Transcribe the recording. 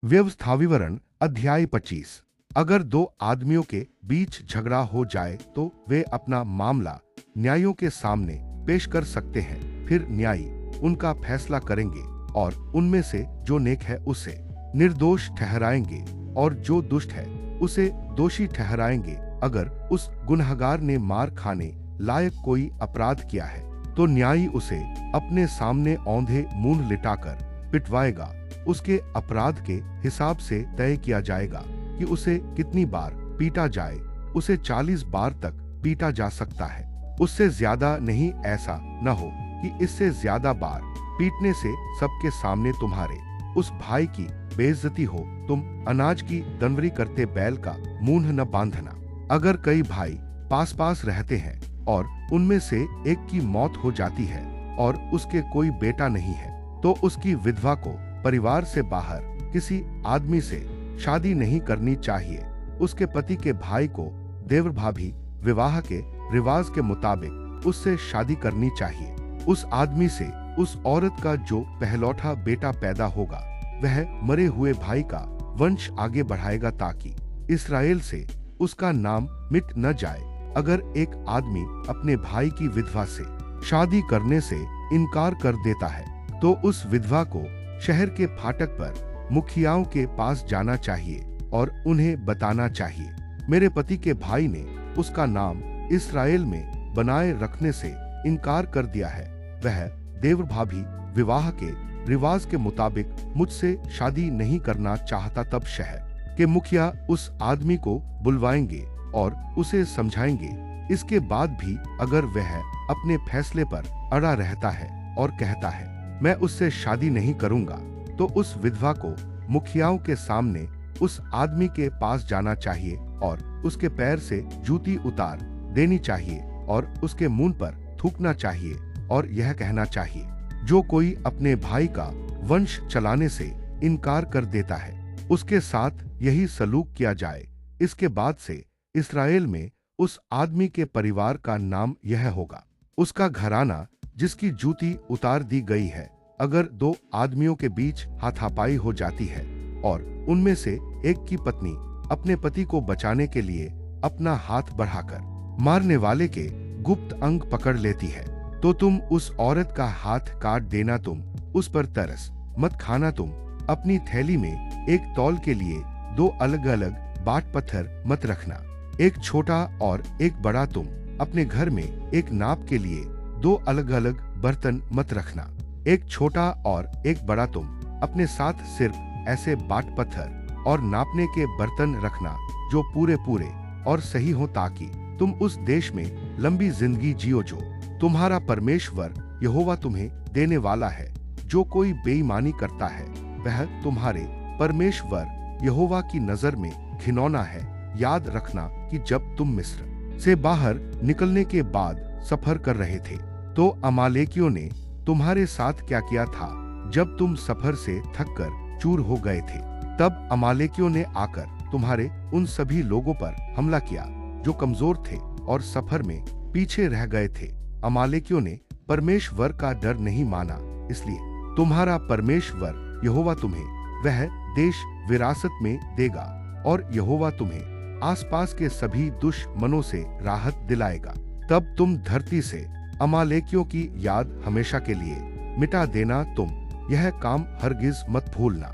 व्यवस्था विवरण अध्याय 25। अगर दो आदमियों के बीच झगड़ा हो जाए तो वे अपना मामला न्यायियों के सामने पेश कर सकते हैं। फिर न्यायी उनका फैसला करेंगे और उनमें से जो नेक है उसे निर्दोष ठहराएंगे और जो दुष्ट है उसे दोषी ठहराएंगे। अगर उस गुनहगार ने मार खाने लायक कोई अपराध किया है तो न्यायी उसे अपने सामने औंधे मुंह लिटाकर पिटवाएगा। उसके अपराध के हिसाब से तय किया जाएगा कि उसे कितनी बार पीटा जाए। उसे 40 बार तक पीटा जा सकता है, उससे ज्यादा नहीं। ऐसा न हो कि इससे ज्यादा बार पीटने से सबके सामने तुम्हारे उस भाई की बेइज्जती हो। तुम अनाज की दनवरी करते बैल का मुंह न बांधना। अगर कई भाई पास पास रहते हैं और उनमें से एक की मौत हो जाती है और उसके कोई बेटा नहीं है तो उसकी विधवा को परिवार से बाहर किसी आदमी से शादी नहीं करनी चाहिए। उसके पति के भाई को देवर भाभी विवाह के रिवाज के मुताबिक उससे शादी करनी चाहिए। उस आदमी से उस औरत का जो पहलौठा बेटा पैदा होगा वह मरे हुए भाई का वंश आगे बढ़ाएगा ताकि इस्राएल से उसका नाम मिट न जाए। अगर एक आदमी अपने भाई की विधवा से शादी करने से इनकार कर देता है तो उस विधवा को शहर के फाटक पर मुखियाओं के पास जाना चाहिए और उन्हें बताना चाहिए, मेरे पति के भाई ने उसका नाम इस्राएल में बनाए रखने से इनकार कर दिया है। वह देवर भाभी विवाह के रिवाज के मुताबिक मुझसे शादी नहीं करना चाहता। तब शहर के मुखिया उस आदमी को बुलवाएंगे और उसे समझाएंगे। इसके बाद भी अगर वह अपने फैसले पर अड़ा रहता है और कहता है मैं उससे शादी नहीं करूंगा तो उस विधवा को मुखियाओं के सामने उस आदमी के पास जाना चाहिए और उसके पैर से जूती उतार देनी चाहिए और उसके मुंह पर थूकना चाहिए और यह कहना चाहिए जो कोई अपने भाई का वंश चलाने से इनकार कर देता है उसके साथ यही सलूक किया जाए। इसके बाद से इस्राएल में उस आदमी के परिवार का नाम यह होगा, उसका घराना जिसकी जूती उतार दी गई है। अगर दो आदमियों के बीच हाथापाई हो जाती है और उनमें से एक की पत्नी अपने पति को बचाने के लिए अपना हाथ बढ़ाकर मारने वाले के गुप्त अंग पकड़ लेती है तो तुम उस औरत का हाथ काट देना। तुम उस पर तरस मत खाना। तुम अपनी थैली में एक तौल के लिए दो अलग अलग बाट पत्थर मत रखना, एक छोटा और एक बड़ा। तुम अपने घर में एक नाप के लिए दो अलग अलग बर्तन मत रखना, एक छोटा और एक बड़ा। तुम अपने साथ सिर्फ ऐसे बाट पत्थर और नापने के बर्तन रखना जो पूरे पूरे और सही हो ताकि तुम उस देश में लंबी जिंदगी जियो जो तुम्हारा परमेश्वर यहोवा तुम्हें देने वाला है। जो कोई बेईमानी करता है वह तुम्हारे परमेश्वर यहोवा की नजर में घिनौना है। याद रखना कि जब तुम मिस्र से बाहर निकलने के बाद सफर कर रहे थे तो अमालेकियों ने तुम्हारे साथ क्या किया था। जब तुम सफर से थककर चूर हो गए थे तब अमालेकियों ने आकर तुम्हारे उन सभी लोगों पर हमला किया जो कमजोर थे और सफर में पीछे रह गए थे। अमालेकियों ने परमेश्वर का डर नहीं माना, इसलिए तुम्हारा परमेश्वर यहोवा तुम्हें वह देश विरासत में देगा और यहोवा तुम्हें आसपास के सभी दुश्मनों से राहत दिलाएगा। तब तुम धरती से अमालेकियों की याद हमेशा के लिए मिटा देना। तुम यह काम हरगिज मत भूलना।